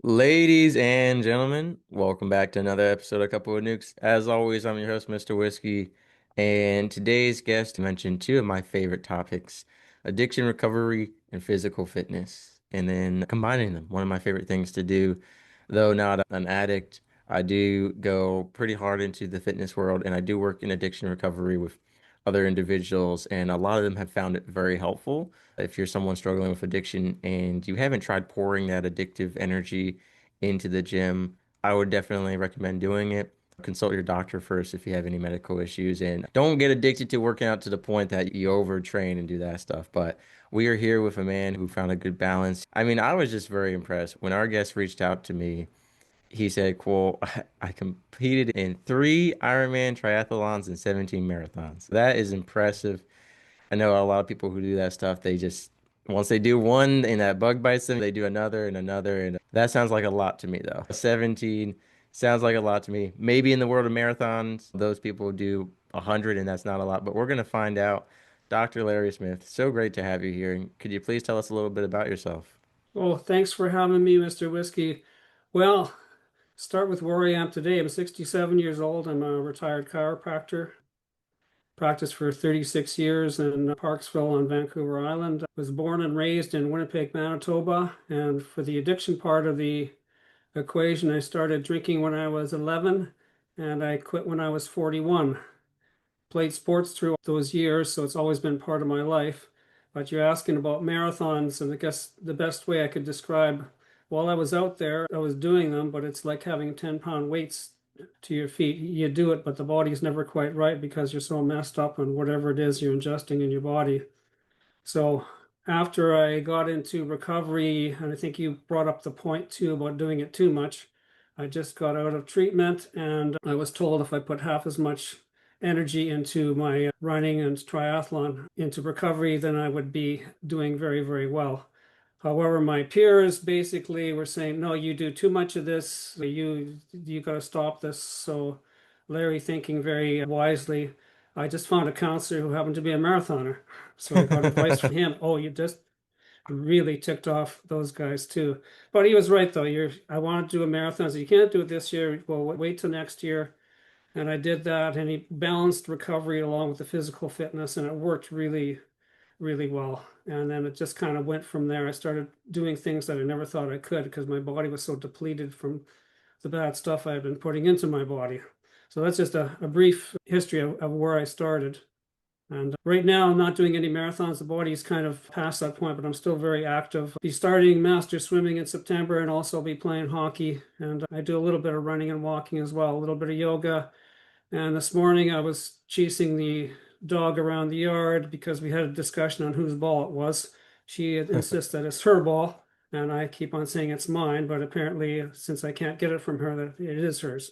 Ladies and gentlemen, welcome back to another episode of Couple of Nukes. As always, I'm your host, Mr. Whiskey, and today's guest mentioned two of my favorite topics, addiction recovery and physical fitness, and then combining them. One of my favorite things to do, though not an addict, I do go pretty hard into the fitness world, and I do work in addiction recovery with other individuals, and a lot of them have found it very helpful. If you're someone struggling with addiction and you haven't tried pouring that addictive energy into the gym, I would definitely recommend doing it. Consult your doctor first if you have any medical issues and don't get addicted to working out to the point that you overtrain and do that stuff. But we are here with a man who found a good balance. I mean, I was just very impressed when our guest reached out to me. He said, "Cool, I competed in three Ironman triathlons and 17 marathons. That is impressive." I know a lot of people who do that stuff, they just once they do one and that bug bites them, they do another and another. And that sounds like a lot to me, though. 17 sounds like a lot to me. Maybe in the world of marathons, those people do 100 and that's not a lot, but we're going to find out. Dr. Larry Smith, so great to have you here. And could you please tell us a little bit about yourself? Well, thanks for having me, Mr. Whiskey. Well, start with where I am today. I'm 67 years old. I'm a retired chiropractor. Practiced for 36 years in Parksville on Vancouver Island. I was born and raised in Winnipeg, Manitoba. And for the addiction part of the equation, I started drinking when I was 11 and I quit when I was 41. Played sports through those years, so it's always been part of my life. But you're asking about marathons, and I guess the best way I could describe while I was out there, I was doing them, but it's like having 10-pound weights to your feet. You do it, but the body's never quite right because you're so messed up on whatever it is you're ingesting in your body. So after I got into recovery, and I think you brought up the point too about doing it too much, I just got out of treatment and I was told if I put half as much energy into my running and triathlon into recovery, then I would be doing very, very well. However, my peers basically were saying, no, you do too much of this. You got to stop this. So Larry, thinking very wisely, I just found a counselor who happened to be a marathoner. So I got advice from him. Oh, you just really ticked off those guys too. But he was right though. I want to do a marathon. So you can't do it this year. Well, wait till next year. And I did that, and he balanced recovery along with the physical fitness, and it worked really, really well. And then it just kind of went from there. I started doing things that I never thought I could because my body was so depleted from the bad stuff I had been putting into my body. So that's just a brief history of where I started. And right now, I'm not doing any marathons. The body's kind of past that point, but I'm still very active. Be starting master swimming in September and also be playing hockey. And I do a little bit of running and walking as well, a little bit of yoga. And this morning I was chasing the dog around the yard because we had a discussion on whose ball it was. She insists that it's her ball, and I keep on saying it's mine, but apparently, since I can't get it from her, that it is hers.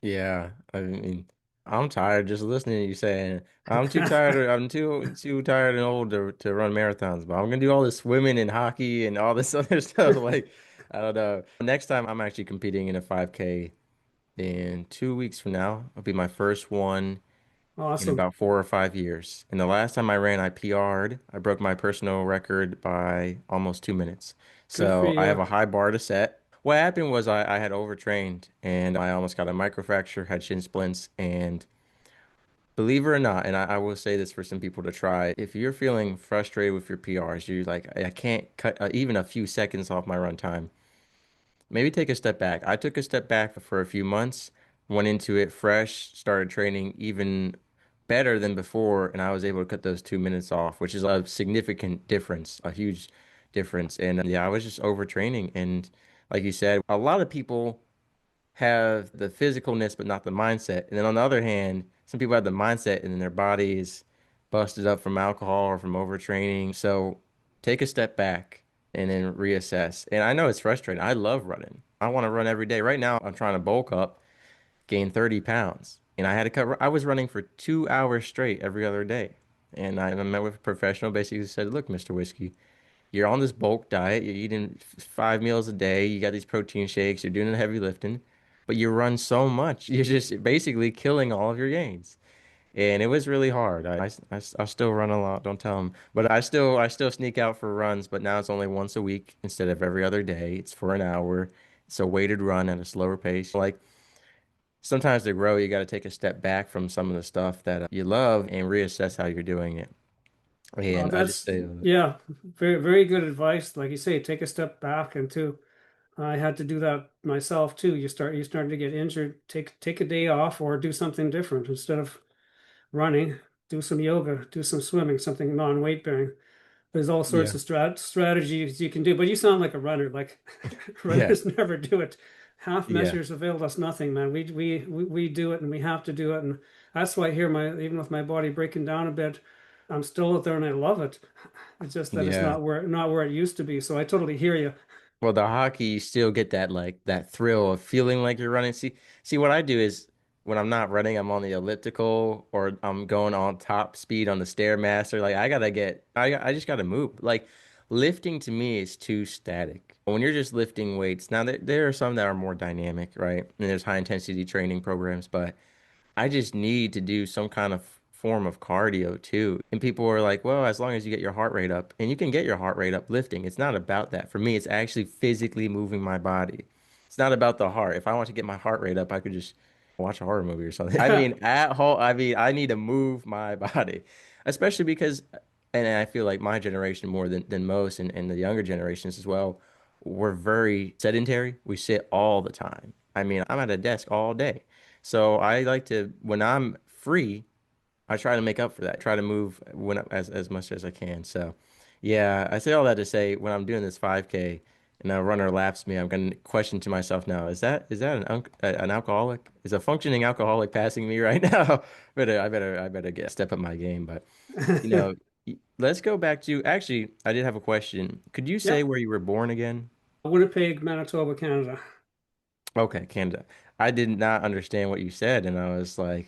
Yeah, I mean, I'm tired just listening to you saying I'm too tired. I'm too tired and old to run marathons, but I'm gonna do all this swimming and hockey and all this other stuff. Like, I don't know. Next time I'm actually competing in a 5K in 2 weeks from now. It'll be my first one in Awesome. about 4 or 5 years. And the last time I ran, I PR'd. I broke my personal record by almost 2 minutes. Good for So I have you. a high bar to set. What happened was I had overtrained and I almost got a microfracture, had shin splints, and believe it or not, and I will say this for some people to try, if you're feeling frustrated with your PRs, you're like, I can't cut even a few seconds off my run time. Maybe take a step back. I took a step back for a few months, went into it fresh, started training even better than before, and I was able to cut those 2 minutes off, which is a significant difference, a huge difference. And yeah, I was just overtraining. And like you said, a lot of people have the physicalness, but not the mindset. And then on the other hand, some people have the mindset and then their body is busted up from alcohol or from overtraining. So take a step back and then reassess. And I know it's frustrating. I love running. I want to run every day. Right now, I'm trying to bulk up, gain 30 pounds. And I had to cut, I was running for 2 hours straight every other day. And I met with a professional, basically said, look, Mr. Whiskey, you're on this bulk diet. You're eating 5 meals a day. You got these protein shakes. You're doing the heavy lifting, but you run so much. You're just basically killing all of your gains. and it was really hard. I still run a lot, don't tell them, but I still sneak out for runs, but now it's only once a week instead of every other day. It's for an hour. It's a weighted run at a slower pace. Like sometimes to grow, you got to take a step back from some of the stuff that you love and reassess how you're doing it. And I just That's say, yeah, very very good advice. Like you say, take a step back and too. I had to do that myself too. You start to get injured, take a day off or do something different instead of running. Do some yoga, do some swimming, something non-weight bearing. There's all sorts yeah, of strategies you can do, but you sound like a runner. Like yeah, runners never do it. Half yeah. measures availed us nothing, man. We do it, and we have to do it, and that's why here, my even with my body breaking down a bit, I'm still out there, and I love it. It's just that it's Yeah. not where it used to be. So I totally hear you. Well, the hockey, you still get that like that thrill of feeling like you're running. See, what I do is when I'm not running, I'm on the elliptical or I'm going on top speed on the Stairmaster. Like I just gotta move. Like lifting to me is too static. When you're just lifting weights, now there are some that are more dynamic, right? And there's high intensity training programs, but I just need to do some kind of form of cardio too. And people are like, well, as long as you get your heart rate up, and you can get your heart rate up lifting. It's not about that. For me, it's actually physically moving my body. It's not about the heart. If I want to get my heart rate up, I could just watch a horror movie or something. I Yeah, mean, at home, I mean, I need to move my body, especially because, and I feel like my generation more than most, and the younger generations as well, we're very sedentary. We sit all the time. I mean, I'm at a desk all day. So I like to, when I'm free, I try to make up for that. Try to move as much as I can. So, yeah, I say all that to say when I'm doing this 5K and a runner laps me, I'm going to question to myself now: is that an alcoholic? Is a functioning alcoholic passing me right now? I better get step up my game. But you know, let's go back to actually, I did have a question. Could you say yeah. where you were born again? Winnipeg, Manitoba, Canada. Okay, Canada. I did not understand what you said, and I was like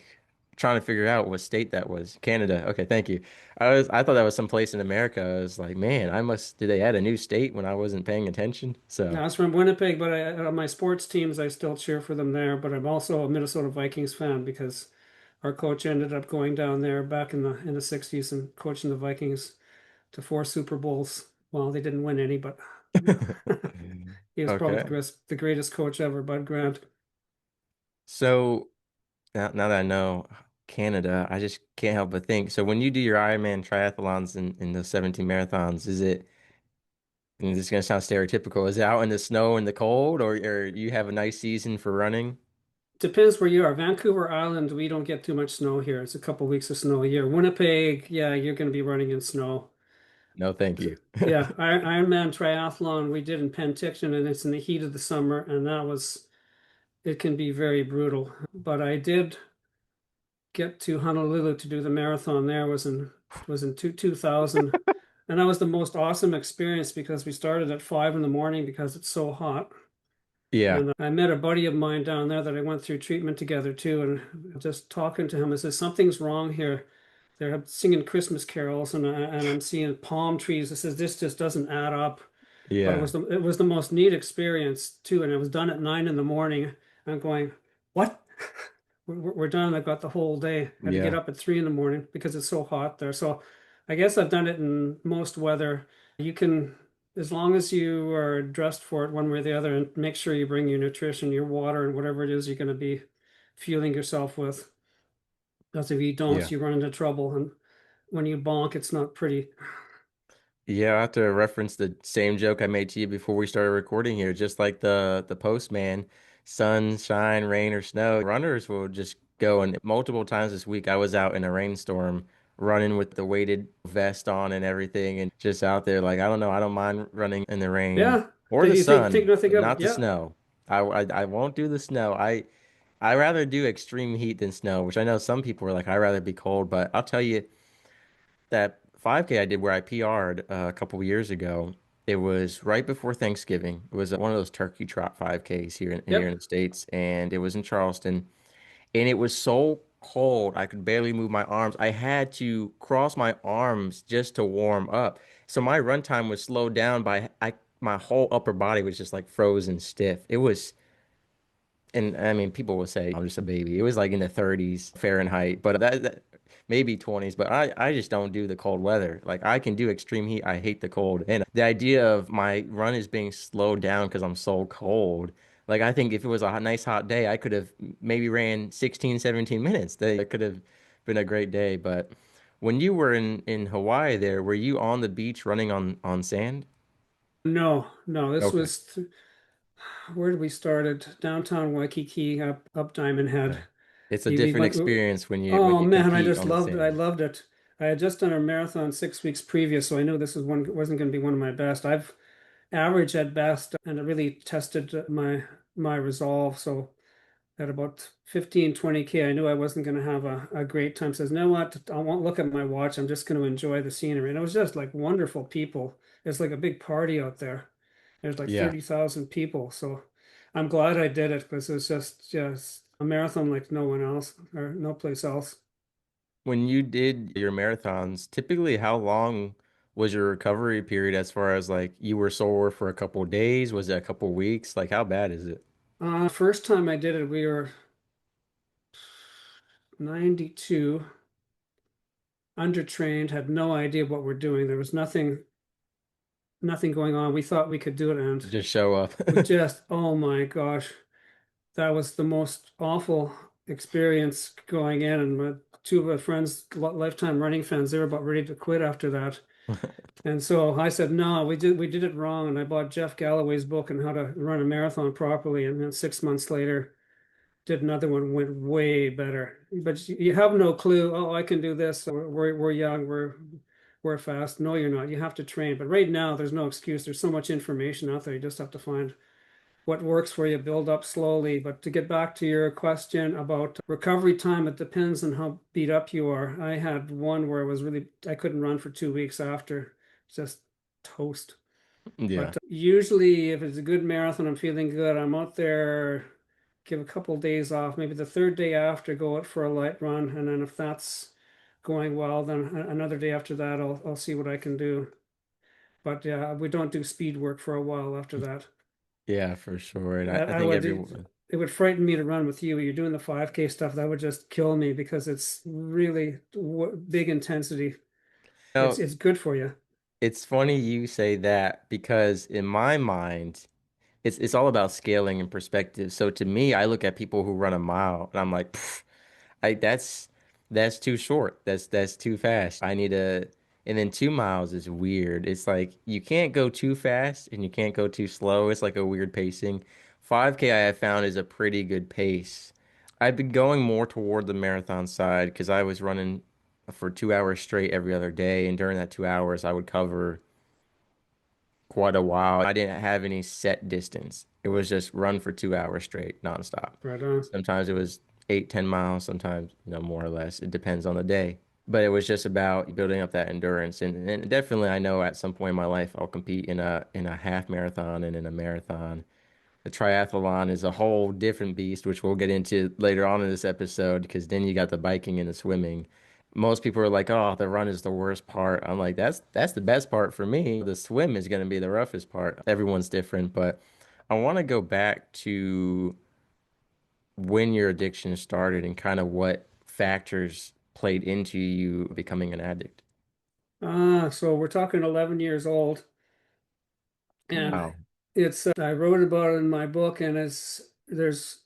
trying to figure out what state that was. Canada. Okay, thank you. I thought that was some place in America. I was like, man, did they add a new state when I wasn't paying attention? So, Yeah, I was from Winnipeg, but on my sports teams, I still cheer for them there. But I'm also a Minnesota Vikings fan because our coach ended up going down there back in the 60s and coaching the Vikings to four Super Bowls. Well, they didn't win any, but you know, he was probably okay. the greatest coach ever, Bud Grant. So now that I know Canada, I just can't help but think. So when you do your Ironman triathlons and those 17 marathons, and this is gonna sound stereotypical, is it out in the snow and the cold, or you have a nice season for running? Depends where you are. Vancouver Island, we don't get too much snow here. It's a couple weeks of snow a year. Winnipeg, yeah, you're going to be running in snow. No, thank you. Yeah, Ironman triathlon we did in Penticton, and it's in the heat of the summer, and it can be very brutal. But I did get to Honolulu to do the marathon there was in 2000, and that was the most awesome experience because we started at 5 in the morning because it's so hot. Yeah, And I met a buddy of mine down there that I went through treatment together too, and just talking to him, I said something's wrong here. They're singing Christmas carols, and I'm seeing palm trees. I says this just doesn't add up. But yeah, it was the most neat experience too, and it was done at 9 in the morning. I'm going, what? We're done. I've got the whole day. I had to get yeah. up at 3 in the morning because it's so hot there. So I guess I've done it in most weather. You can, as long as you are dressed for it one way or the other, and make sure you bring your nutrition, your water, and whatever it is you're going to be fueling yourself with. Because if you don't, Yeah. you run into trouble. And when you bonk, it's not pretty. Yeah, I have to reference the same joke I made to you before we started recording here. Just like the postman, sunshine, rain, or snow, runners will just go. And multiple times this week, I was out in a rainstorm running with the weighted vest on and everything, and just out there like, I don't know, I don't mind running in the rain Yeah. or Did the you think sun, nothing but of it? not the Yeah. snow. I won't do the snow. I rather do extreme heat than snow, which I know some people are like, I'd rather be cold, but I'll tell you that 5K I did where I PR'd a couple of years ago. It was right before Thanksgiving. It was one of those turkey trot 5Ks here Yep. in the States, and it was in Charleston. And it was so cold, I could barely move my arms. I had to cross my arms just to warm up. So my run time was slowed down by my whole upper body was just like frozen stiff. It was, and I mean, people will say I'm just a baby. It was like in the 30s Fahrenheit, but that maybe 20s, but I just don't do the cold weather. Like I can do extreme heat. I hate the cold. And the idea of my run is being slowed down because I'm so cold. Like I think if it was a nice hot day, I could have maybe ran 16, 17 minutes. That could have been a great day. But when you were in Hawaii there, were you on the beach running on sand? No, no, this Okay. was where did we started? Downtown Waikiki, up Diamond Head. Yeah. It's a You different went, experience when oh you man, I compete just on the loved it. I sand. loved it. I had just done a marathon 6 weeks previous, so I knew this was one wasn't going to be one of my best. I've averaged at best, and it really tested my resolve. So at about 15, 20K, I knew I wasn't going to have a great time. Says, you know what? I won't look at my watch. I'm just going to enjoy the scenery. And it was just like wonderful people. It's like a big party out there. There's like Yeah. 30,000 people. So I'm glad I did it because it was just a marathon like no one else or no place else. When you did your marathons, typically how long was your recovery period as far as like you were sore for a couple of days? Was it a couple of weeks? Like how bad is it? First time I did it, we were 92, undertrained, had no idea what we're doing. There was nothing going on. We thought we could do it, and Just show up. we just, oh my gosh, that was the most awful experience going in. And my two of my friends, lifetime running fans, they were about ready to quit after that. And so I said, no, we did it wrong. And I bought Jeff Galloway's book on how to run a marathon properly. And then 6 months later, did another one, went way better. But you have no clue. Oh, I can do this. We're young. We're fast. No, you're not. You have to train. But right now, there's no excuse. There's so much information out there. You just have to find what works for you, build up slowly. But to get back to your question about recovery time, it depends on how beat up you are. I had one where I couldn't run for 2 weeks after, just toast. Yeah. But usually, if it's a good marathon, I'm feeling good. I'm out there, give a couple of days off. Maybe the third day after, go out for a light run, and then if that's going well, then another day after that, I'll see what I can do. But yeah, we don't do speed work for a while after that. Yeah, for sure. And I I think would everyone, it would frighten me to run with you. You're doing the 5K stuff, that would just kill me because it's really big intensity. you It's know, it's good for you. it's funny you say that because in my mind, it's all about scaling and perspective. So to me, I look at people who run a mile and I'm like, "Pff, that's too short. That's too fast. I need a and then 2 miles is weird. It's like you can't go too fast and you can't go too slow. It's like a weird pacing. 5K I have found is a pretty good pace. I've been going more toward the marathon side because I was running for 2 hours straight every other day, and during that 2 hours I would cover quite a while. I didn't have any set distance. It was just run for 2 hours straight, nonstop. Right on. Sometimes it was 8, 10 miles, sometimes, more or less. It depends on the day. But it was just about building up that endurance. And definitely I know at some point in my life I'll compete in a half marathon and in a marathon. The triathlon is a whole different beast, which we'll get into later on in this episode, because then you got the biking and the swimming. Most people are like, "Oh, the run is the worst part." I'm like, "That's the best part for me. The swim is going to be the roughest part." Everyone's different, but I want to go back to when your addiction started and kind of what factors played into you becoming an addict. So we're talking 11 years old, and Wow. it's I wrote about it in my book, and there's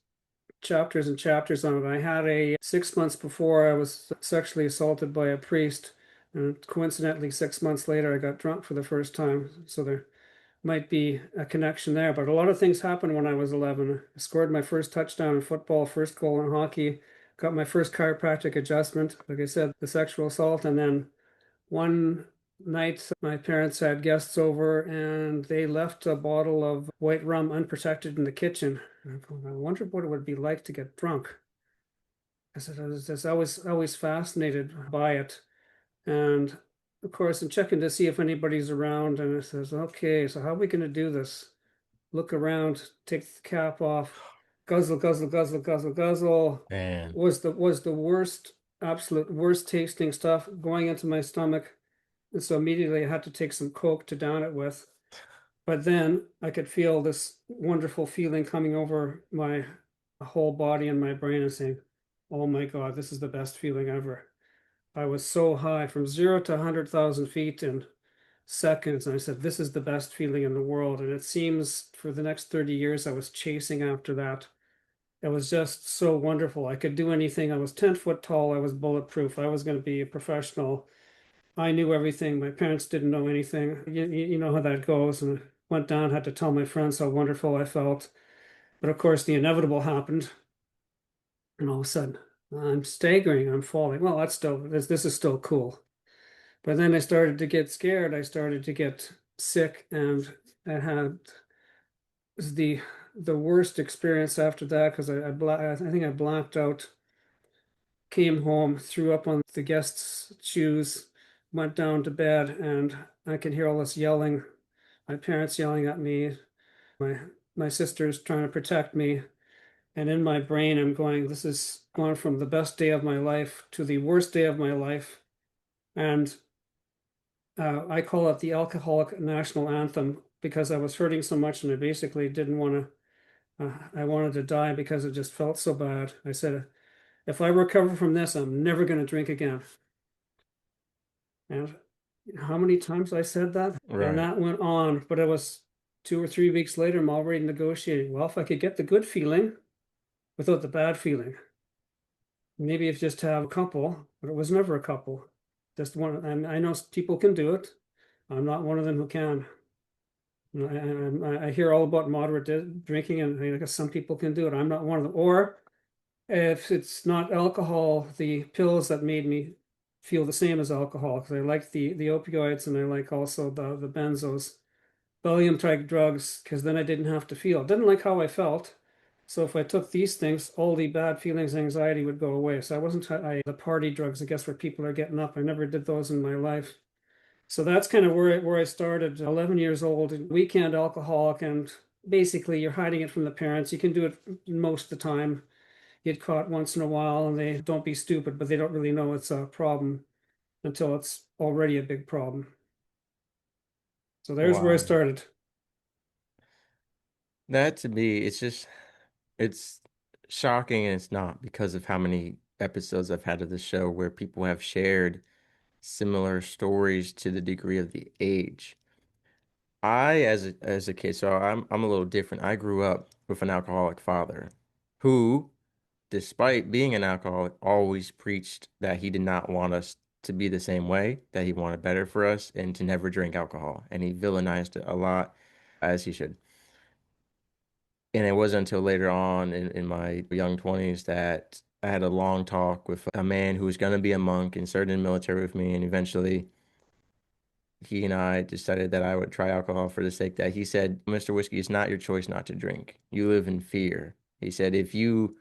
chapters and chapters on it. I had a 6 months before I was sexually assaulted by a priest, and coincidentally, 6 months later, I got drunk for the first time. So there might be a connection there. But a lot of things happened when I was 11. I scored my first touchdown in football, first goal in hockey, got my first chiropractic adjustment. Like I said, the sexual assault, and then one night, my parents had guests over and they left a bottle of white rum unprotected in the kitchen. And I'm going, I wonder what it would be like to get drunk. I said, I was just always fascinated by it. And of course, I'm checking to see if anybody's around. And it says, okay, so how are we going to do this? Look around, take the cap off, guzzle, guzzle, guzzle, guzzle, guzzle. Man. Was the worst, absolute worst tasting stuff going into my stomach. And so immediately I had to take some Coke to down it with. But then I could feel this wonderful feeling coming over my whole body and my brain and saying, oh my God, this is the best feeling ever. I was so high from 0 to 100,000 feet in seconds. And I said, this is the best feeling in the world. And it seems for the next 30 years, I was chasing after that. It was just so wonderful. I could do anything. I was 10 foot tall. I was bulletproof. I was going to be a professional. I knew everything. My parents didn't know anything. You know how that goes. And went down, had to tell my friends how wonderful I felt. But of course, the inevitable happened. And all of a sudden, I'm staggering. I'm falling. Well, this is still cool. But then I started to get scared. I started to get sick, and I had the the worst experience after that because I think I blacked out, came home, threw up on the guests' shoes, went down to bed, and I could hear all this yelling, my parents yelling at me, my my sisters trying to protect me. And in my brain, I'm going, this is going from the best day of my life to the worst day of my life. And I call it the alcoholic national anthem because I was hurting so much and I basically didn't want I wanted to die because it just felt so bad. I said, if I recover from this, I'm never going to drink again. And how many times I said that? And Right. that went on, but it was 2 or 3 weeks later, I'm already negotiating. Well, if I could get the good feeling without the bad feeling, maybe if just have a couple, but it was never a couple. Just one, and I know people can do it. I'm not one of them who can. I hear all about moderate drinking, and I guess some people can do it. I'm not one of them. Or if it's not alcohol, the pills that made me feel the same as alcohol, because I like the opioids and I like also the benzos, Valium type drugs, because then I didn't have to feel. Didn't like how I felt. So if I took these things, all the bad feelings, anxiety would go away. So I wasn't the party drugs, I guess, where people are getting up. I never did those in my life. So that's kind of where I started. 11 years old, weekend alcoholic, and basically you're hiding it from the parents. You can do it most of the time. Get caught once in a while, and they don't be stupid, but they don't really know it's a problem until it's already a big problem. So there's where I Wow. started. That to me, it's shocking and it's not because of how many episodes I've had of the show where people have shared similar stories to the degree of the age. As a kid, so I'm a little different. I grew up with an alcoholic father who, despite being an alcoholic, always preached that he did not want us to be the same way, that he wanted better for us and to never drink alcohol. And he villainized it a lot, as he should. And it wasn't until later on in my young 20s that I had a long talk with a man who was going to be a monk and started in the military with me. And eventually he and I decided that I would try alcohol for the sake that he said, Mr. Whiskey, it's not your choice not to drink. You live in fear. He said, if you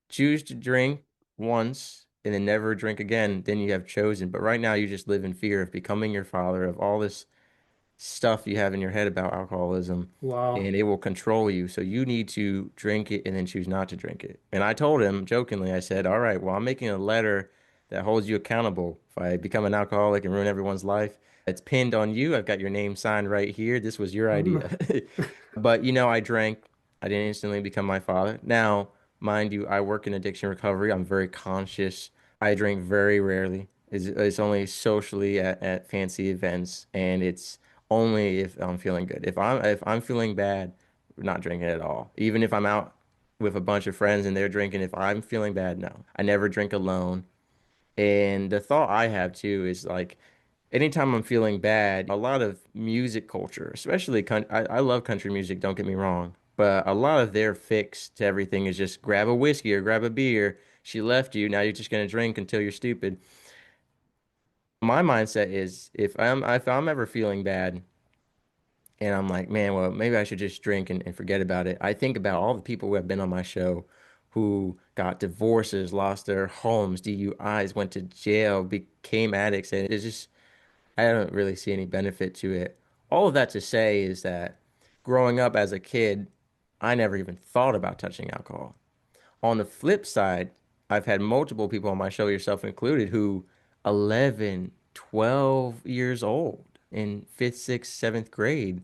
choose to drink once and then never drink again, then you have chosen. But right now you just live in fear of becoming your father, of all this stuff you have in your head about alcoholism, Wow. and it will control you. So you need to drink it and then choose not to drink it. And I told him jokingly, I said, all right, well, I'm making a letter that holds you accountable. If I become an alcoholic and ruin everyone's life, it's pinned on you. I've got your name signed right here. This was your Um, idea. But I drank. I didn't instantly become my father. Now, mind you, I work in addiction recovery. I'm very conscious. I drink very rarely. It's only socially at fancy events, and it's only if I'm feeling good. If I'm feeling bad, not drinking at all. Even if I'm out with a bunch of friends and they're drinking, if I'm feeling bad, no. I never drink alone. And the thought I have too is like anytime I'm feeling bad, a lot of music culture, especially I love country music, don't get me wrong, but a lot of their fix to everything is just grab a whiskey or grab a beer. She left you, now you're just gonna drink until you're stupid. My mindset is if I'm ever feeling bad and I'm like, man, well, maybe I should just drink and forget about it. I think about all the people who have been on my show who got divorces, lost their homes, DUIs, went to jail, became addicts, and it's just I don't really see any benefit to it. All of that to say is that growing up as a kid, I never even thought about touching alcohol. On the flip side, I've had multiple people on my show, yourself included, who 11, 12 years old in fifth, sixth, seventh grade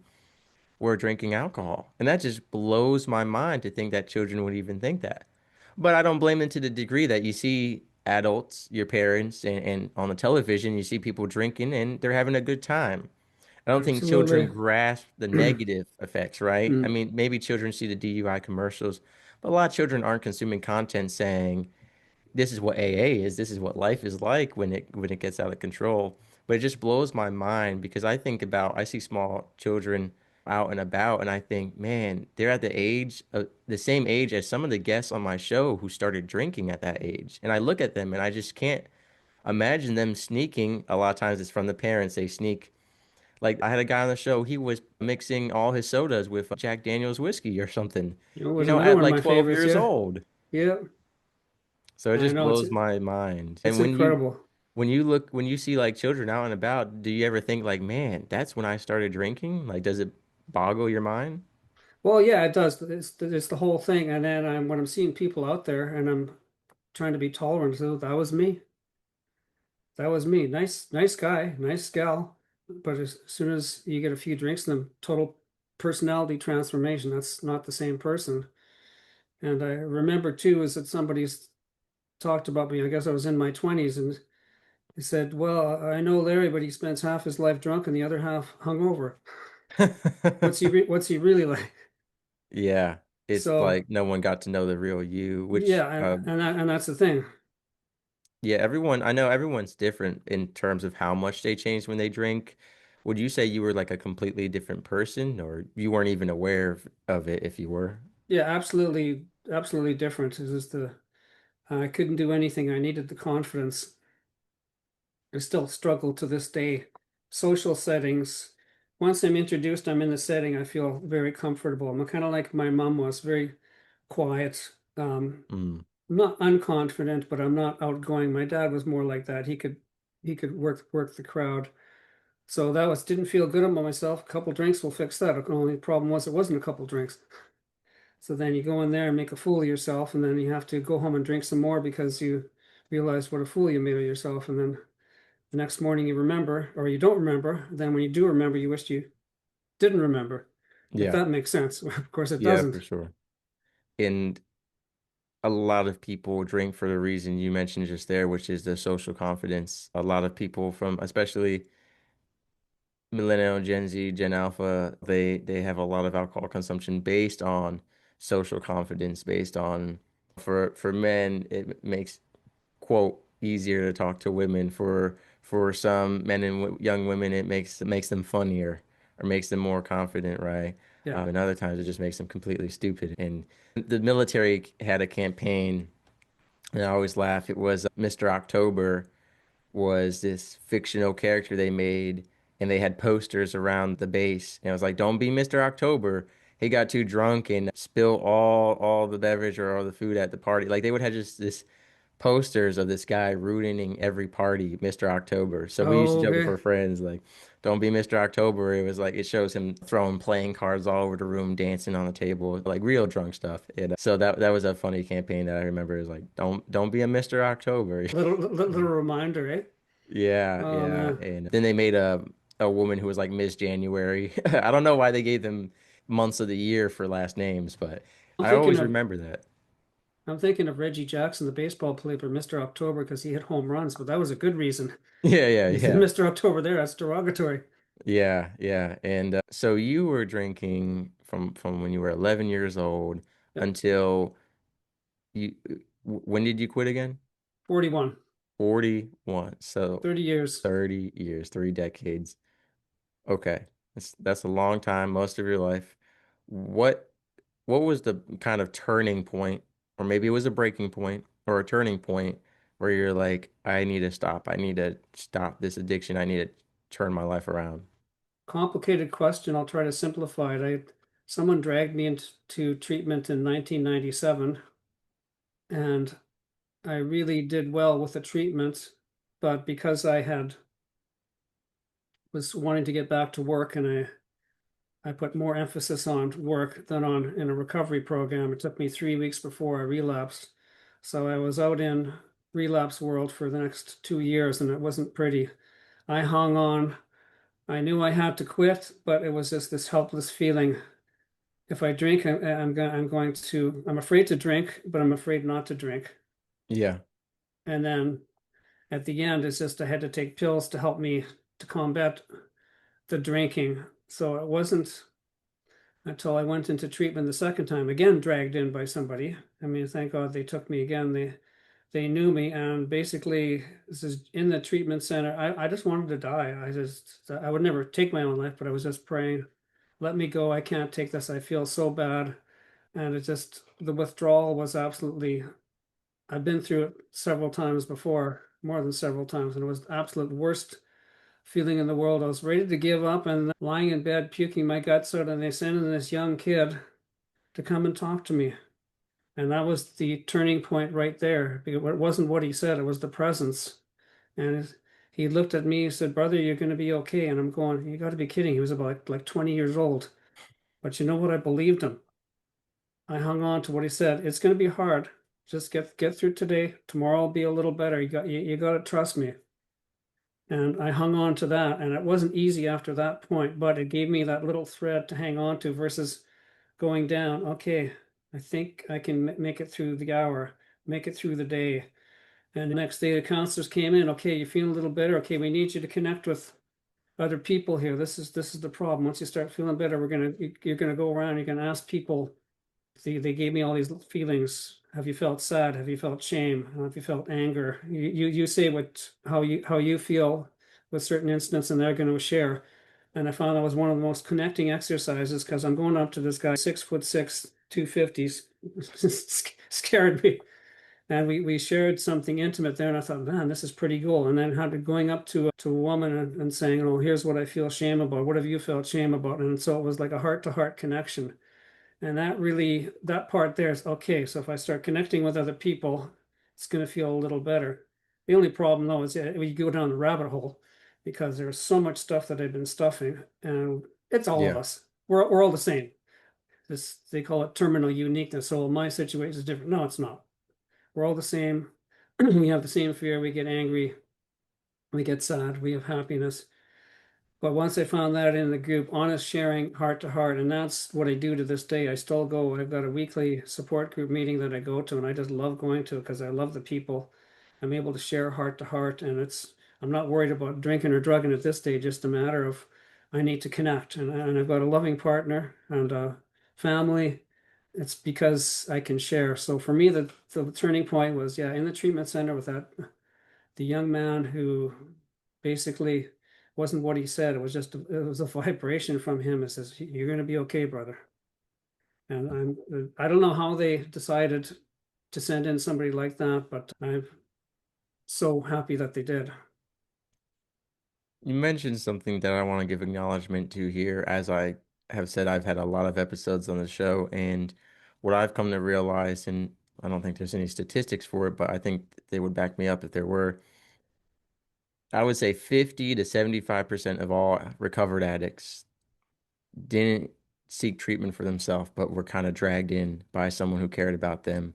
were drinking alcohol. And that just blows my mind to think that children would even think that. But I don't blame them to the degree that you see adults, your parents, and on the television, you see people drinking and they're having a good time. I don't think children Absolutely. grasp the negative effects, right? I Mm. mean, maybe children see the DUI commercials, but a lot of children aren't consuming content saying, this is what AA is, this is what life is like when it gets out of control. But it just blows my mind because I see small children out and about and I think, man, they're at the same age as some of the guests on my show who started drinking at that age. And I look at them and I just can't imagine them sneaking. A lot of times it's from the parents. They sneak. Like I had a guy on the show, he was mixing all his sodas with Jack Daniel's whiskey or something, It was another at one of like my 12 favorites. years Yeah. old. Yeah. So it I just know blows my mind. And it's incredible. when you see like children out and about, do you ever think like, man, that's when I started drinking? Like, does it boggle your mind? Well, yeah, it does. It's the whole thing. And then when I'm seeing people out there and I'm trying to be tolerant, so that was me. That was me. Nice guy, nice gal. But as soon as you get a few drinks in them, total personality transformation. That's not the same person. And I remember too is that somebody's talked about me. I guess I was in my 20s, and he said, "Well, I know Larry, but he spends half his life drunk and the other half hungover. What's he really like?" Yeah, it's So like no one got to know the real you, which yeah, and that's the thing. yeah, everyone, I know everyone's different in terms of how much they change when they drink. Would you say you were like a completely different person, or you weren't even aware of it if you were? Yeah, absolutely different. Is just the I couldn't do anything. I needed the confidence. I still struggle to this day. Social settings. Once I'm introduced, I'm in the setting, I feel very comfortable. I'm kind of like my mom was, very quiet. Mm, I'm not unconfident, but I'm not outgoing. My dad was more like that. He could work the crowd. So that was didn't feel good about myself. A couple drinks will fix that. The only problem was it wasn't a couple drinks. So then you go in there and make a fool of yourself, and then you have to go home and drink some more because you realize what a fool you made of yourself. And then the next morning you remember, or you don't remember. Then when you do remember, you wished you didn't remember, if yeah, that makes sense. Of course, it yeah, for doesn't. sure. And a lot of people drink for the reason you mentioned just there, which is the social confidence. A lot of people from, especially Millennial, Gen Z, Gen Alpha, they have a lot of alcohol consumption based on social confidence, based on for men, it makes quote easier to talk to women. For some men and young women, it makes them funnier or makes them more confident, right? Yeah. And other times it just makes them completely stupid. And the military had a campaign, and I always laugh. It was Mr. October was this fictional character they made, and they had posters around the base. And it was like, "Don't be Mr. October." He got too drunk and spilled all the beverage or all the food at the party. Like they would have just this posters of this guy ruining every party, Mr. October. So we used to Oh, joke with okay. our friends, like, don't be Mr. October. It was like it shows him throwing playing cards all over the room, dancing on the table, like real drunk stuff. So that was a funny campaign that I remember. Is like, don't be a Mr. October. Little reminder, eh? Yeah, Oh yeah. man. And then they made a woman who was like Miss January. I don't know why they gave them months of the year for last names, but I'm I thinking always of remember that. I'm thinking of Reggie Jackson, the baseball player, for Mr. October because he hit home runs, but that was a good reason. Yeah, yeah, You said yeah. Mr. October there, that's derogatory. Yeah, yeah. And so you were drinking from when you were 11 years old Yep. until you when did you quit again? 41, 41. So 30 years. 30 years, 3 decades. Okay. That's a long time, most of your life. What what was the kind of turning point, or maybe it was a breaking point or a turning point where you're like, I need to stop. I need to stop this addiction. I need to turn my life around. Complicated question. I'll try to simplify it. Someone dragged me into treatment in 1997, and I really did well with the treatment, but because I had was wanting to get back to work, and I put more emphasis on work than on in a recovery program. It took me 3 weeks before I relapsed. So I was out in relapse world for the next 2 years, and it wasn't pretty. I hung on. I knew I had to quit, but it was just this helpless feeling. If I drink, I'm going to, I'm afraid to drink, but I'm afraid not to drink. Yeah. And then at the end, it's just I had to take pills to help me to combat the drinking. So it wasn't until I went into treatment the second time, again dragged in by somebody. I mean, thank God they took me again. They knew me, and basically this is in the treatment center. I just wanted to die. I would never take my own life, but I was just praying, let me go. I can't take this. I feel so bad. And it just the withdrawal was absolutely, I've been through it several times before, more than several times, and it was the absolute worst feeling in the world. I was ready to give up and lying in bed, puking my guts out, and they sent in this young kid to come and talk to me. And that was the turning point right there. It wasn't what he said, it was the presence. And he looked at me and said, "Brother, you're going to be okay." And I'm going, "You got to be kidding." He was about like 20 years old. But you know what? I believed him. I hung on to what he said. It's going to be hard. Just get through today. Tomorrow will be a little better. You got to trust me. And I hung on to that. And it wasn't easy after that point, but it gave me that little thread to hang on to versus going down. Okay, I think I can make it through the hour, make it through the day. And the next day, the counselors came in. Okay, you feel a little better. Okay, we need you to connect with other people here. This is the problem. Once you start feeling better, you're gonna go around. You're gonna ask people. They gave me all these feelings. Have you felt sad? Have you felt shame? Have you felt anger? You say what how you feel with certain incidents, and they're going to share. And I found that was one of the most connecting exercises because I'm going up to this guy, 6'6", 250s, scared me. And we shared something intimate there, and I thought, man, this is pretty cool. And then had going up to a woman and saying, "Oh, here's what I feel shame about. What have you felt shame about?" And so it was like a heart-to-heart connection. And that really, that part there is okay. So if I start connecting with other people, it's going to feel a little better. The only problem though is we go down the rabbit hole because there's so much stuff that I've been stuffing, and it's all of Yeah. us. We're all the same. This they call it terminal uniqueness. So my situation is different. No, it's not. We're all the same. We have the same fear. We get angry. We get sad. We have happiness. But once I found that in the group, honest sharing, heart to heart, and that's what I do to this day. I still go. I've got a weekly support group meeting that I go to, and I just love going to because I love the people. I'm able to share heart to heart, and I'm not worried about drinking or drugging at this stage. Just a matter of I need to connect, and I've got a loving partner and a family. It's because I can share. So for me, the turning point was, yeah, in the treatment center with the young man who basically wasn't what he said. It was a vibration from him. It says, "You're going to be okay, brother." And I don't know how they decided to send in somebody like that, but I'm so happy that they did. You mentioned something that I want to give acknowledgement to here. As I have said, I've had a lot of episodes on the show, and what I've come to realize, and I don't think there's any statistics for it, but I think they would back me up if there were. I would say 50 to 75% of all recovered addicts didn't seek treatment for themselves, but were kind of dragged in by someone who cared about them.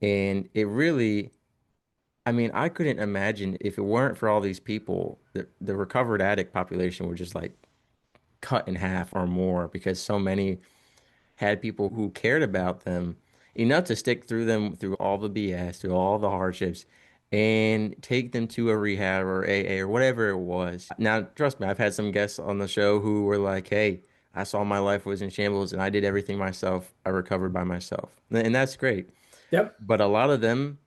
And it really, I mean, I couldn't imagine if it weren't for all these people, the recovered addict population would just like cut in half or more because so many had people who cared about them enough to stick through them through all the BS, through all the hardships, and take them to a rehab or AA or whatever it was. Now, trust me, I've had some guests on the show who were like, "Hey, I saw my life was in shambles and I did everything myself. I recovered by myself." And that's great. Yep. But a lot of them,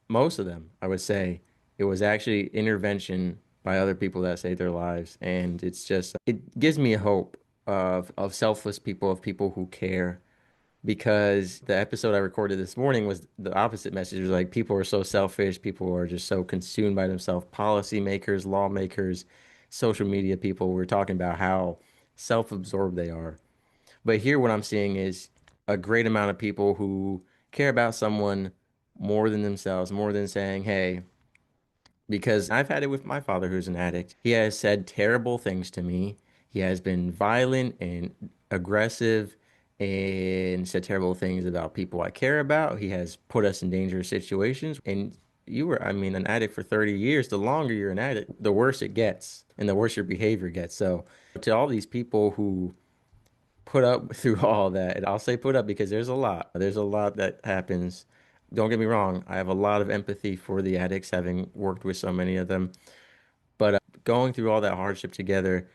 most of them, I would say, it was actually intervention by other people that saved their lives. And it's just, it gives me hope of selfless people, of people who care. Because the episode I recorded this morning was the opposite message. It was like people are so selfish, people are just so consumed by themselves. Policymakers, lawmakers, social media people were talking about how self-absorbed they are. But here, what I'm seeing is a great amount of people who care about someone more than themselves, more than saying, hey, because I've had it with my father who's an addict. He has said terrible things to me. He has been violent and aggressive and said terrible things about people I care about. He has put us in dangerous situations. And you were, I mean, an addict for 30 years. The longer you're an addict, the worse it gets and the worse your behavior gets. So, to all these people who put up through all that, and I'll say put up because there's a lot. There's a lot that happens don't get me wrong, I have a lot of empathy for the addicts, having worked with so many of them. But going through all that hardship together,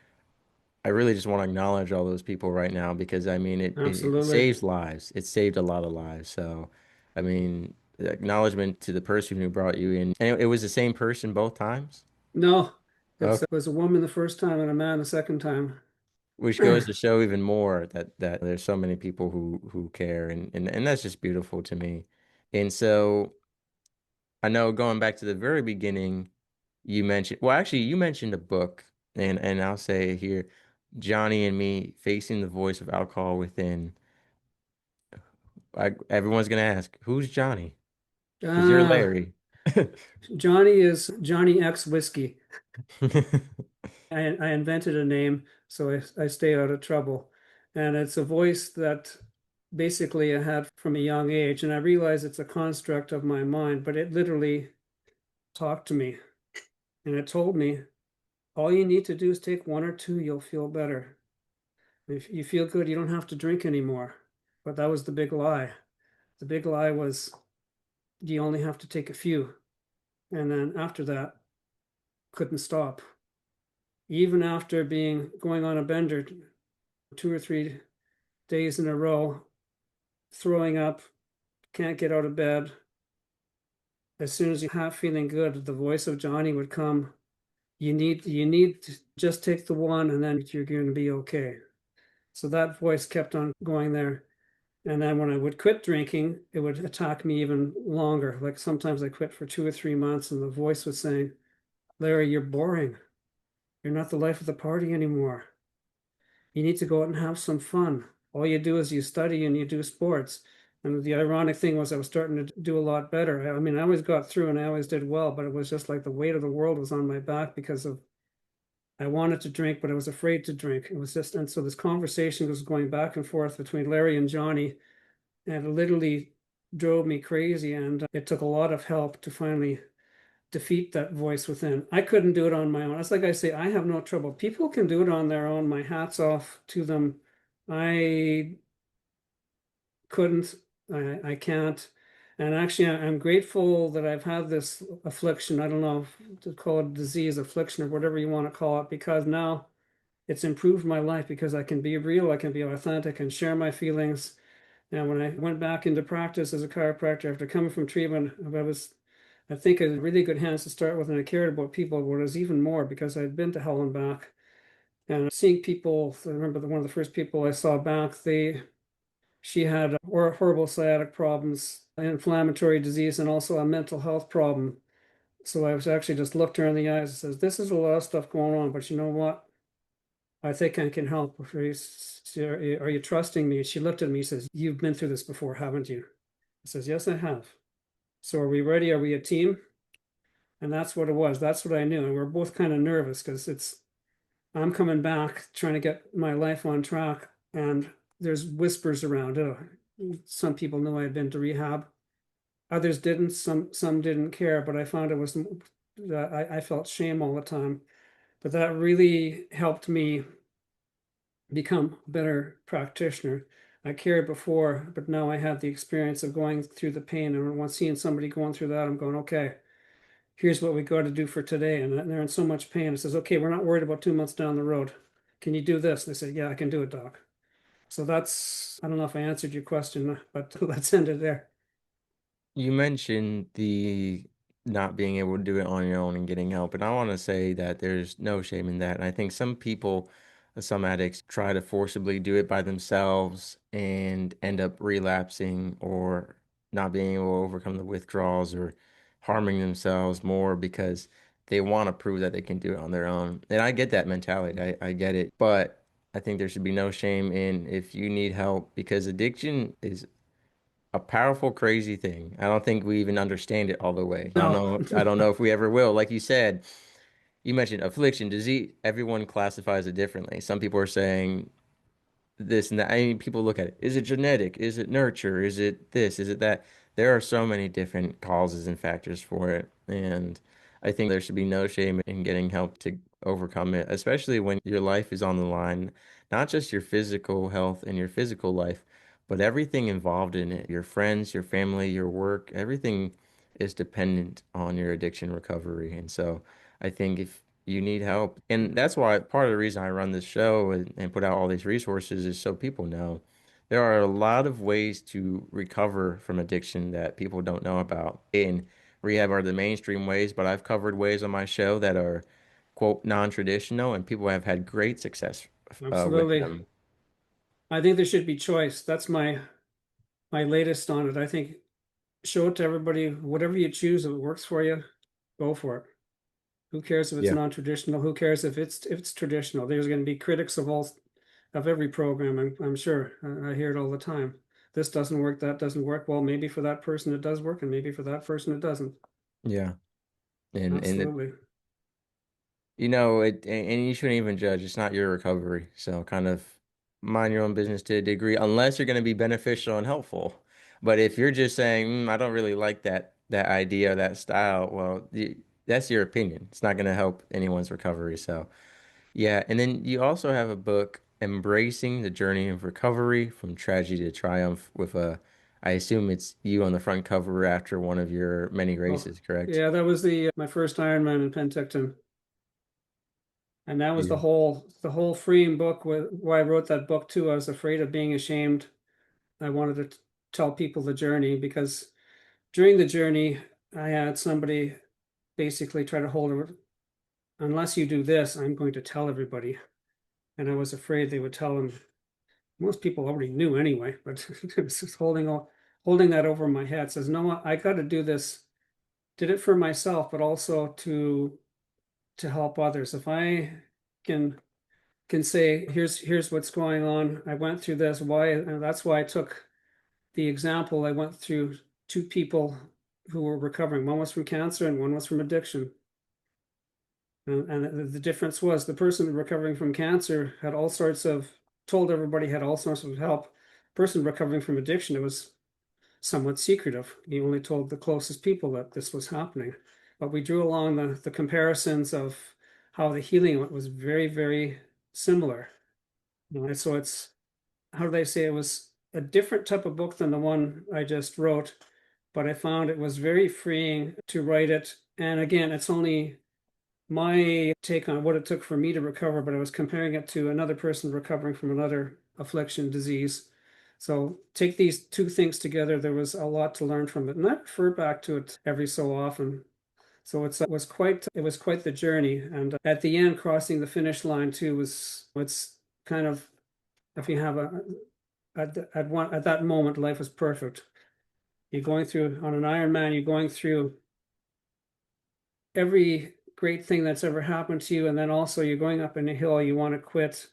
I really just want to acknowledge all those people right now because I mean, it Absolutely. saves lives. It saved a lot of lives. So, I mean, the acknowledgement to the person who brought you in. And it was the same person both times. No, it Okay. was a woman the first time and a man the second time. Which goes to show even more that there's so many people who care and that's just beautiful to me. And so I know going back to the very beginning, you mentioned, well, actually, you mentioned a book, and I'll say here, Johnny and Me, Facing the Voice of Alcohol Within. Everyone's gonna ask, who's Johnny? Because you're Ah, Larry. Johnny is Johnny X Whiskey. I invented a name so I stay out of trouble. And it's a voice that basically I had from a young age. And I realize it's a construct of my mind, but it literally talked to me and it told me, all you need to do is take one or two, you'll feel better. If you feel good, you don't have to drink anymore. But that was the big lie. The big lie was you only have to take a few. And then after that, couldn't stop. Even after being going on a bender 2 or 3 days in a row, throwing up, can't get out of bed. As soon as you have feeling good, the voice of Johnny would come. You need to just take the one and then you're going to be okay. So that voice kept on going there. And then when I would quit drinking, it would attack me even longer. Like sometimes I quit for 2 or 3 months and the voice was saying, Larry, you're boring. You're not the life of the party anymore. You need to go out and have some fun. All you do is you study and you do sports. And the ironic thing was I was starting to do a lot better. I mean, I always got through and I always did well, but it was just like the weight of the world was on my back because of I wanted to drink, but I was afraid to drink. It was just, and so this conversation was going back and forth between Larry and Johnny, and it literally drove me crazy. And it took a lot of help to finally defeat that voice within. I couldn't do it on my own. It's like I say, I have no trouble. People can do it on their own. My hat's off to them. I couldn't, I can't. And actually, I'm grateful that I've had this affliction. I don't know if to call it disease, affliction, or whatever you want to call it, because now it's improved my life because I can be real, I can be authentic and share my feelings. And when I went back into practice as a chiropractor after coming from treatment, I think, in really good hands to start with, and I cared about people, but it was even more because I'd been to hell and back. And seeing people, I remember one of the first people I saw back, she had horrible sciatic problems, inflammatory disease, and also a mental health problem. So I was actually just looked her in the eyes and says, "This is a lot of stuff going on, but you know what? I think I can help. Are you trusting me?" She looked at me and says, "You've been through this before, haven't you?" I says, "Yes, I have." So are we ready? Are we a team? And that's what it was. That's what I knew. And we are both kind of nervous because I'm coming back trying to get my life on track. And there's whispers around. Oh, some people knew I had been to rehab. Others didn't. Some didn't care. But I found it was I felt shame all the time. But that really helped me become a better practitioner. I cared before, but now I have the experience of going through the pain. And once seeing somebody going through that, I'm going, okay, here's what we got to do for today. And they're in so much pain. It says, okay, we're not worried about 2 months down the road. Can you do this? And they say, yeah, I can do it, doc. So I don't know if I answered your question, but let's end it there. You mentioned the not being able to do it on your own and getting help, and I want to say that there's no shame in that. And I think some people, some addicts, try to forcibly do it by themselves and end up relapsing or not being able to overcome the withdrawals or harming themselves more because they want to prove that they can do it on their own. And I get that mentality. I get it, but I think there should be no shame in if you need help because addiction is a powerful, crazy thing. I don't think we even understand it all the way. I don't No, know. I don't know if we ever will. Like you said, you mentioned affliction, disease. Everyone classifies it differently. Some people are saying this and that. I mean, people look at it. Is it genetic? Is it nurture? Is it this? Is it that? There are so many different causes and factors for it. And I think there should be no shame in getting help to overcome it, especially when your life is on the line, not just your physical health and your physical life, but everything involved in it, your friends, your family, your work, everything is dependent on your addiction recovery. And so I think if you need help, and that's why part of the reason I run this show and put out all these resources is so people know there are a lot of ways to recover from addiction that people don't know about. And rehab are the mainstream ways, but I've covered ways on my show that are, quote, non-traditional, and people have had great success with Absolutely. them. I think there should be choice. That's my latest on it. I think show it to everybody. Whatever you choose, if it works for you, go for it. Who cares if it's Yeah. non-traditional? Who cares if it's traditional? There's going to be critics of every program. I'm sure. I hear it all the time. This doesn't work. That doesn't work. Well, maybe for that person it does work, and maybe for that person it doesn't. Yeah. And it, Absolutely. and you shouldn't even judge. It's not your recovery. So kind of mind your own business to a degree, unless you're going to be beneficial and helpful. But if you're just saying, I don't really like that idea, that style, well, that's your opinion. It's not going to help anyone's recovery. So yeah, and then you also have a book, Embracing the Journey of Recovery from Tragedy to Triumph, with I assume it's you on the front cover after one of your many Oh, races, correct? yeah, that was the my first Ironman in Penticton. And that was Yeah. the whole freeing book. Why I wrote that book too. I was afraid of being ashamed. I wanted to tell people the journey because during the journey, I had somebody basically try to hold it. Unless you do this, I'm going to tell everybody. And I was afraid they would tell them. Most people already knew anyway, but it was just holding that over my head. Says, no, I got to do this. Did it for myself, but also to help others. If I can say, here's what's going on. I went through this. Why? And that's why I took the example. I went through two people who were recovering. One was from cancer and one was from addiction. And the difference was the person recovering from cancer had all sorts of told everybody had all sorts of help. The person recovering from addiction, it was somewhat secretive. He only told the closest people that this was happening. But we drew along the comparisons of how the healing was very, very similar. And so it's, how do they say, it was a different type of book than the one I just wrote, but I found it was very freeing to write it. And again, it's only my take on what it took for me to recover, but I was comparing it to another person recovering from another affliction, disease. So take these two things together. There was a lot to learn from it, and I refer back to it every so often. So it was quite the journey. And at the end, crossing the finish line too was it's kind of, if you have a at that moment, life was perfect. You're going through on an Ironman, you're going through every great thing that's ever happened to you, and then also you're going up in a hill, you want to quit,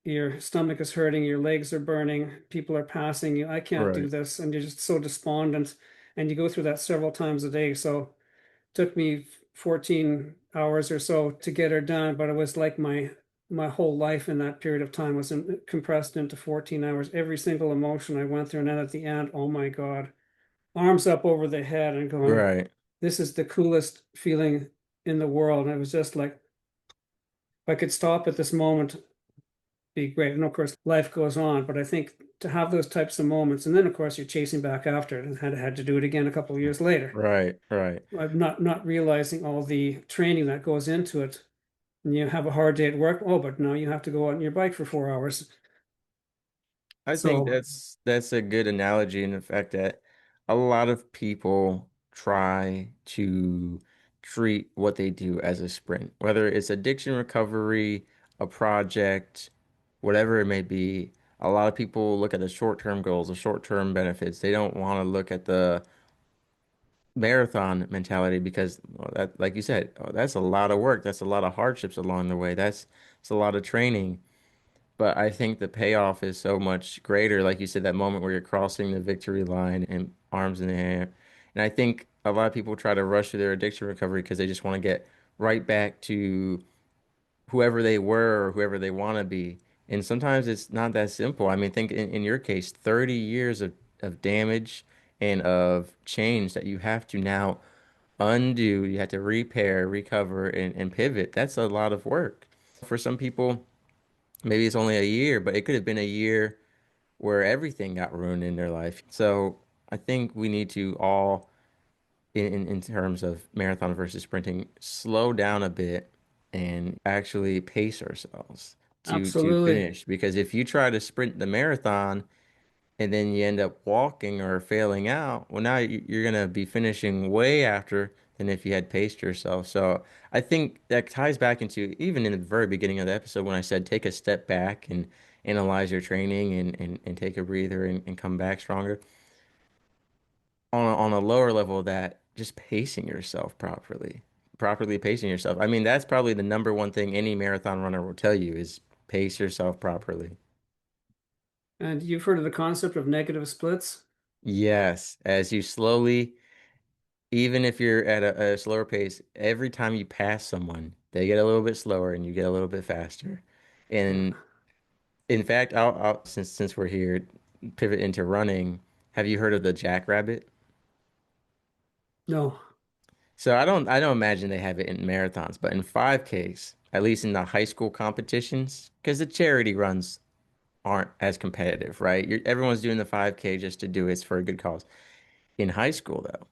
your stomach is hurting, your legs are burning, people are passing you, I can't do Right. this, and you're just so despondent, and you go through that several times a day. So it took me 14 hours or so to get her done, but it was like my whole life in that period of time was compressed into 14 hours. Every single emotion I went through, and then at the end, oh my God, arms up over the head and going, Right. this is the coolest feeling in the world. And it was just like, if I could stop at this moment, be great. And of course, life goes on. But I think to have those types of moments, and then of course you're chasing back after it, and had to do it again a couple of years later. Right. Right. I'm not realizing all the training that goes into it. And you have a hard day at work. Oh, but now you have to go out on your bike for 4 hours. I think So that's a good analogy in the fact that a lot of people try to treat what they do as a sprint, whether it's addiction recovery, a project, whatever it may be. A lot of people look at the short-term goals, the short-term benefits. They don't want to look at the marathon mentality because well, that, like you said, that's a lot of work. That's a lot of hardships along the way. It's a lot of training. But I think the payoff is so much greater. Like you said, that moment where you're crossing the victory line and arms in the air. And I think a lot of people try to rush through their addiction recovery because they just want to get right back to whoever they were or whoever they want to be. And sometimes it's not that simple. I mean, think in your case, 30 years of damage and of change that you have to now undo. You have to repair, recover, and pivot. That's a lot of work. For some people, maybe it's only a year, but it could have been a year where everything got ruined in their life. So I think we need to all, in terms of marathon versus sprinting, slow down a bit and actually pace ourselves to Absolutely. finish. Because if you try to sprint the marathon and then you end up walking or failing out, well, now you're gonna be finishing way after than if you had paced yourself. So I think that ties back into even in the very beginning of the episode when I said take a step back and analyze your training and take a breather and come back stronger. On a lower level of that, just pacing yourself properly pacing yourself. I mean, that's probably the number one thing any marathon runner will tell you is pace yourself properly. And you've heard of the concept of negative splits? Yes, as you slowly, even if you're at a slower pace, every time you pass someone, they get a little bit slower and you get a little bit faster. Yeah. And in fact, I'll since we're here, pivot into running. Have you heard of the jackrabbit? No. So I don't imagine they have it in marathons, but in 5Ks, at least in the high school competitions, because the charity runs aren't as competitive, right? Everyone's doing the 5K just to do it. It's for a good cause. In high school, though,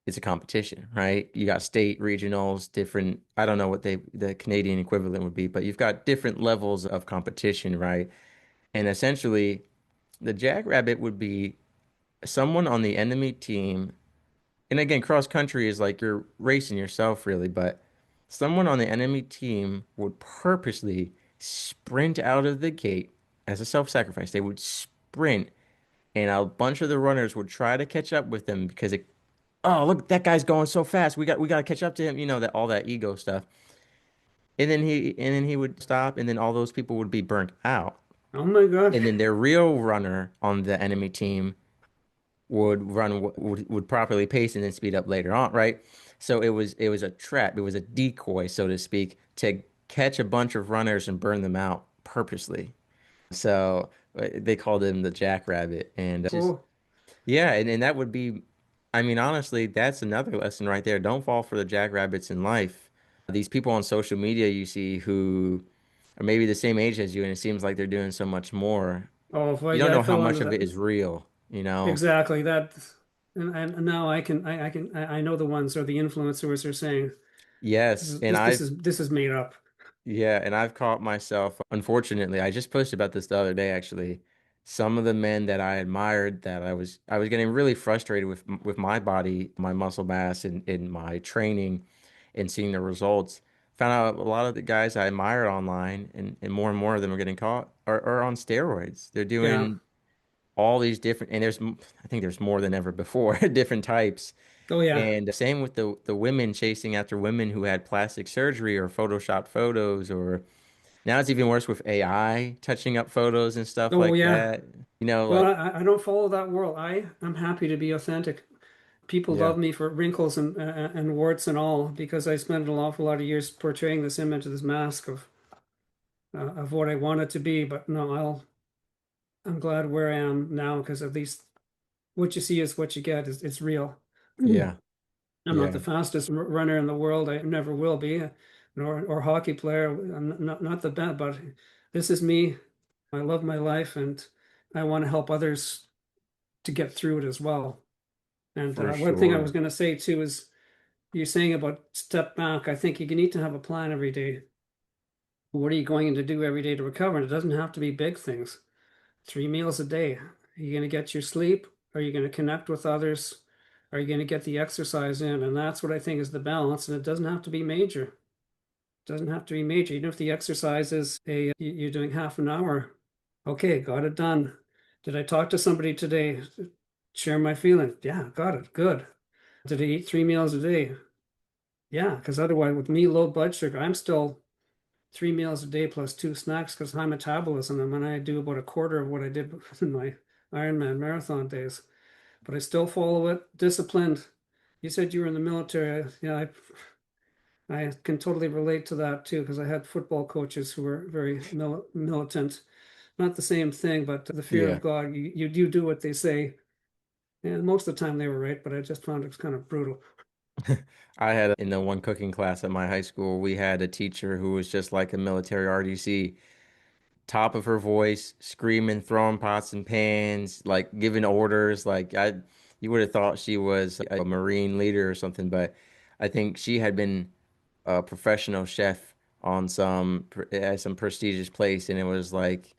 it's a competition, right? You got state regionals, different, I don't know what the Canadian equivalent would be, but you've got different levels of competition, right? And essentially, the jackrabbit would be someone on the enemy team. And again, cross country is like you're racing yourself, really, but someone on the enemy team would purposely sprint out of the gate as a self-sacrifice. They would sprint, and a bunch of the runners would try to catch up with them because oh, look, that guy's going so fast. We got to catch up to him, that all that ego stuff. And then he would stop, and then all those people would be burnt out. Oh my God. And then their real runner on the enemy team would properly pace and then speed up later on, right? So it was a trap. It was a decoy, so to speak, to catch a bunch of runners and burn them out purposely. So they called him the Jackrabbit, and just Cool. yeah, and that would be, I mean, honestly, that's another lesson right there. Don't fall for the Jackrabbits in life. These people on social media you see who are maybe the same age as you, and it seems like they're doing so much more. Oh, well, You don't yeah, I know how fell into much of that. it is real, you know? Exactly that. And now I know the ones or the influencers are saying this Yes, is and this is made up. I've caught myself, unfortunately, I just posted about this the other day actually. Some of the men that I admired that I was getting really frustrated with my body, my muscle mass and my training and seeing the results. Found out a lot of the guys I admired online and more of them are getting caught are on steroids. They're Yeah. doing all these different and I think there's more than ever before, different types. Oh yeah. And same with the women chasing after women who had plastic surgery or photoshopped photos, or now it's even worse with AI touching up photos and stuff Oh like yeah. that. Well, Like, I don't follow that world. I'm happy to be authentic. People yeah, love me for wrinkles and warts and all because I spent an awful lot of years portraying this image, this mask of what I want it to be. But no, I'm glad where I am now because at least what you see is what you get. It's real. yeah, I'm not yeah, the fastest runner in the world. I never will be, nor or hockey player. I'm not the best, but this is me. I love my life, and I want to help others to get through it as well. And for one thing I was sure. going to say too is you're saying about step back. I think you need to have a plan every day. What are you going to do every day to recover? And it doesn't have to be big things. 3 meals a day. Are you going to get your sleep? Are you going to connect with others? Are you going to get the exercise in? And that's what I think is the balance. And it doesn't have to be major. It doesn't have to be major. Even if the exercise is you're doing half an hour. Okay, got it done. Did I talk to somebody today? Share my feelings. Yeah, got it. Good. Did I eat 3 meals a day? Yeah, because otherwise, with me, low blood sugar, I'm still 3 meals a day plus two snacks because high metabolism. And when I do about a quarter of what I did in my Ironman marathon days, but I still follow it disciplined. You said you were in the military. Yeah, I can totally relate to that too because I had football coaches who were very militant. Not the same thing, but the fear of Yeah. God. You do what they say, and most of the time they were right. But I just found it was kind of brutal. I had in the one cooking class at my high school, we had a teacher who was just like a military RDC. top of her voice, screaming, throwing pots and pans, like giving orders. You would have thought she was a Marine leader or something, but I think she had been a professional chef on at some prestigious place, and it was like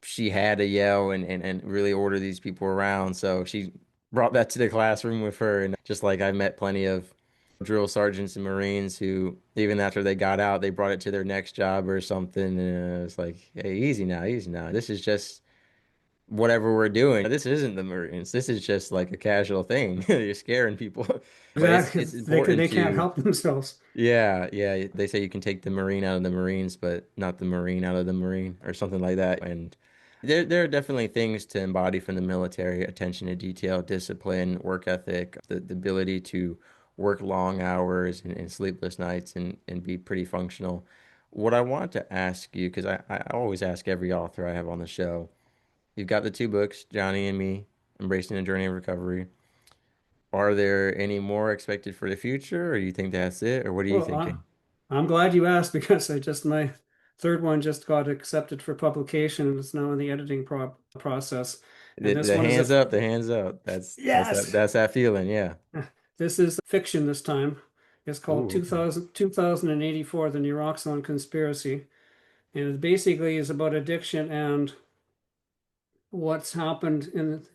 she had to yell and really order these people around. So she brought that to the classroom with her, and just like I met plenty of drill sergeants and Marines who, even after they got out, they brought it to their next job or something. And it's like, hey, easy now, easy now. This is just whatever we're doing. This isn't the Marines. This is just like a casual thing. You're scaring people. But Exactly. it's They important can't to, help themselves. yeah, yeah. They say you can take the Marine out of the Marines, but not the Marine out of the Marine or something like that. And there are definitely things to embody from the military: attention to detail, discipline, work ethic, the ability to work long hours and sleepless nights and be pretty functional. What I want to ask you, because I always ask every author I have on the show, you've got the two books, Johnny and Me, Embracing the Journey of Recovery. Are there any more expected for the future, or do you think that's it, or what are you Well, thinking? I'm glad you asked because my third one just got accepted for publication and it's now in the editing process. And this The one is a hands up, the hands up. yes. That's that feeling, yeah. This is fiction this time. It's called Ooh, okay. 2084, The Neuroxone Conspiracy. And it basically is about addiction and what's happened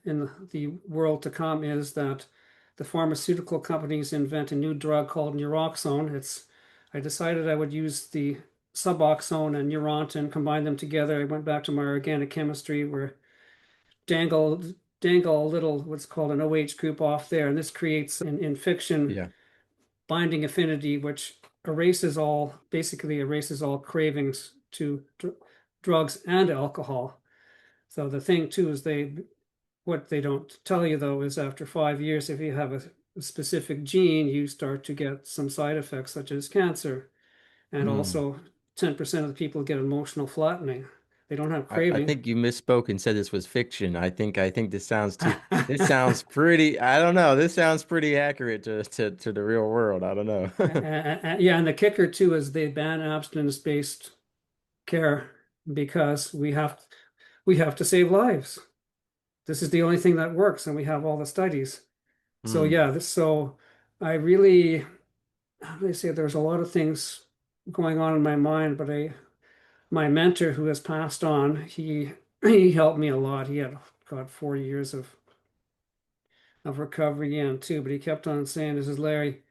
in the world to come is that the pharmaceutical companies invent a new drug called Neuroxone. I decided I would use the Suboxone and Neurontin, combine them together. I went back to my organic chemistry where dangle dangle a little what's called an OH group off there, and this creates in fiction Yeah. binding affinity, which basically erases all cravings to drugs and alcohol. So the thing too is what they don't tell you though is after 5 years, if you have a specific gene, you start to get some side effects such as cancer. And Hmm. also 10% of the people get emotional flattening. They don't have I craving. think you misspoke and said this was fiction. I think this sounds pretty, I don't know. This sounds pretty accurate to the real world. I don't know. Yeah, and the kicker too is they ban abstinence-based care because we have to save lives. This is the only thing that works, and we have all the studies. So Hmm. yeah, so I really, how do I say, there's a lot of things going on in my mind, but my mentor who has passed on, he helped me a lot. He had got 40 years of recovery in too, but he kept on saying, "This is Larry,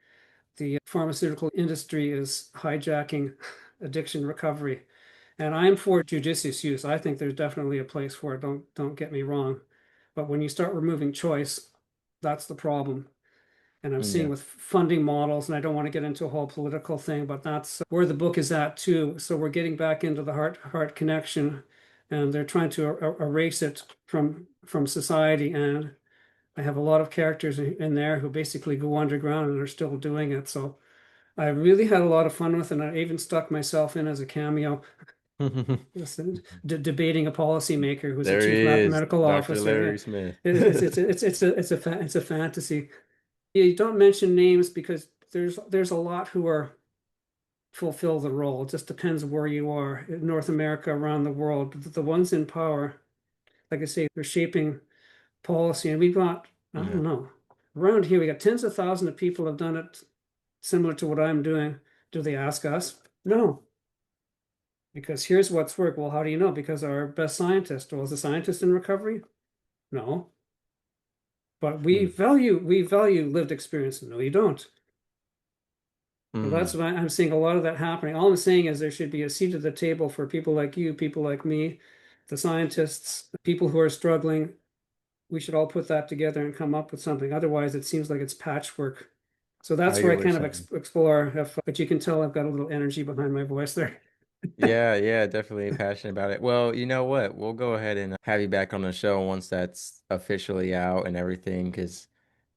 the pharmaceutical industry is hijacking addiction recovery." And I'm for judicious use. I think there's definitely a place for it. Don't get me wrong. But when you start removing choice, that's the problem. And I'm seeing Yeah. with funding models, and I don't want to get into a whole political thing, but that's where the book is at too. So we're getting back into the heart connection, and they're trying to erase it from society. And I have a lot of characters in there who basically go underground and are still doing it. So I really had a lot of fun with it. And I even stuck myself in as a cameo, listen, debating a policymaker who's a There chief he is, medical Dr. officer. Larry Smith. It's a fantasy. You don't mention names because there's a lot who are fulfill the role. It just depends where you are in North America, around the world. But the ones in power, like I say, they're shaping policy, and we've got, I Yeah. don't know, around here we got tens of thousands of people have done it similar to what I'm doing. Do they ask us? No, because here's what's worked. Well, how do you know? Because our best scientist was a scientist in recovery. No, but we Hmm. value we value lived experience. No, you don't. So Hmm. that's what I'm seeing a lot of that happening. All I'm saying is there should be a seat at the table for people like you, people like me, the scientists, people who are struggling. We should all put that together and come up with something. Otherwise, it seems like it's patchwork. So I that's where hear I what you're kind of saying. explore. But you can tell I've got a little energy behind my voice there. Yeah, yeah, definitely passionate about it. Well, you know what? We'll go ahead and have you back on the show once that's officially out and everything, because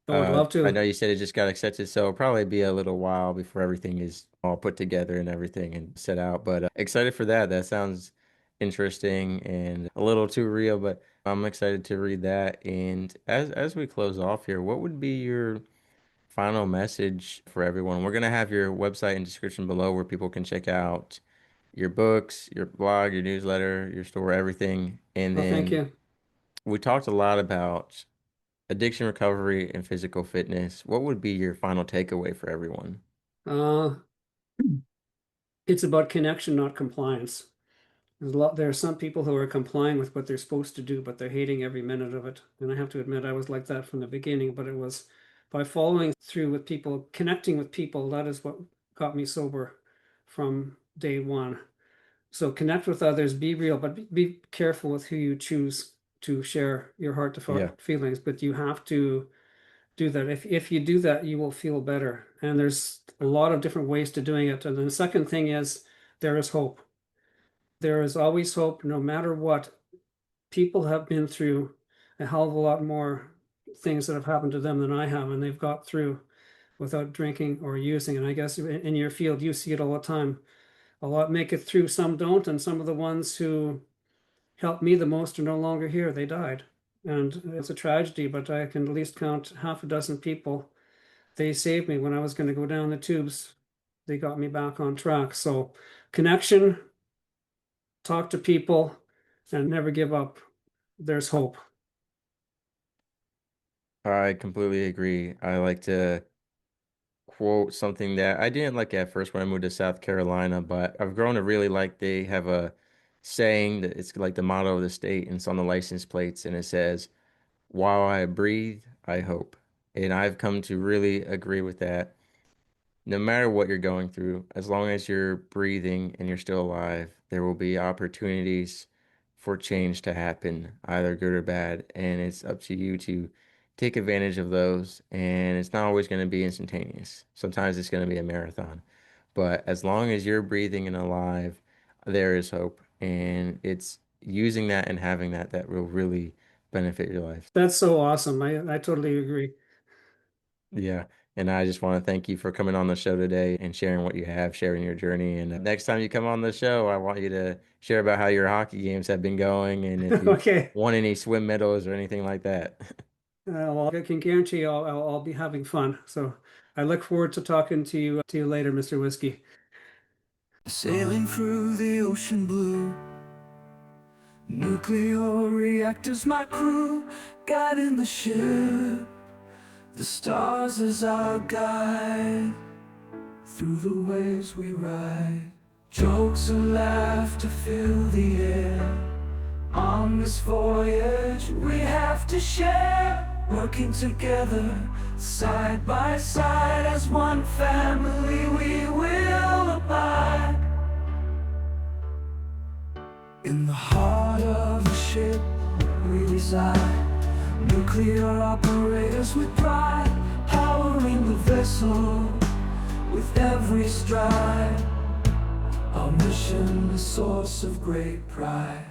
I would love I to. know you said it just got accepted, so it'll probably be a little while before everything is all put together and everything and set out. But excited for that. That sounds interesting and a little too real, but I'm excited to read that. And as we close off here, what would be your final message for everyone? We're gonna have your website and description below where people can check out your books, your blog, your newsletter, your store, everything. And Well, thank then you. we talked a lot about addiction recovery and physical fitness. What would be your final takeaway for everyone? Uh, it's about connection, not compliance. There are some people who are complying with what they're supposed to do, but they're hating every minute of it. And I have to admit, I was like that from the beginning, but it was by following through with people, connecting with people, that is what got me sober from day one. So connect with others, be real, but be careful with who you choose to share your heart to Yeah. heart feelings. But you have to do that. If you do that, you will feel better. And there's a lot of different ways to doing it. And then the second thing is there is hope. There is always hope, no matter what. People have been through a hell of a lot more things that have happened to them than I have, and they've got through without drinking or using. And I guess in your field, you see it all the time. A lot make it through, some don't, and some of the ones who helped me the most are no longer here. They died. And it's a tragedy, but I can at least count half a dozen people. They saved me when I was going to go down the tubes. They got me back on track. So, connection, talk to people, and never give up. There's hope. I completely agree. I like to quote something that I didn't like at first when I moved to South Carolina, but I've grown to really like. They have a saying that it's like the motto of the state, and it's on the license plates, and it says, "While I breathe, I hope." And I've come to really agree with that. No matter what you're going through, as long as you're breathing and you're still alive, there will be opportunities for change to happen, either good or bad. And it's up to you to take advantage of those. And it's not always going to be instantaneous. Sometimes it's going to be a marathon. But as long as you're breathing and alive, there is hope. And it's using that and having that that will really benefit your life. That's so awesome. I totally agree. Yeah. And I just want to thank you for coming on the show today and sharing what you have, sharing your journey. And next time you come on the show, I want you to share about how your hockey games have been going and if you've Okay. won any swim medals or anything like that. Well, I can guarantee I'll be having fun. So I look forward to talking to you later, Mr. Whiskey. Sailing through the ocean blue, nuclear reactors my crew, guiding the ship, the stars as our guide, through the waves we ride, jokes and laughter fill the air, on this voyage we have to share, working together, side by side, as one family we will abide. In the heart of the ship we reside, nuclear operators with pride, powering the vessel with every stride. Our mission, a source of great pride.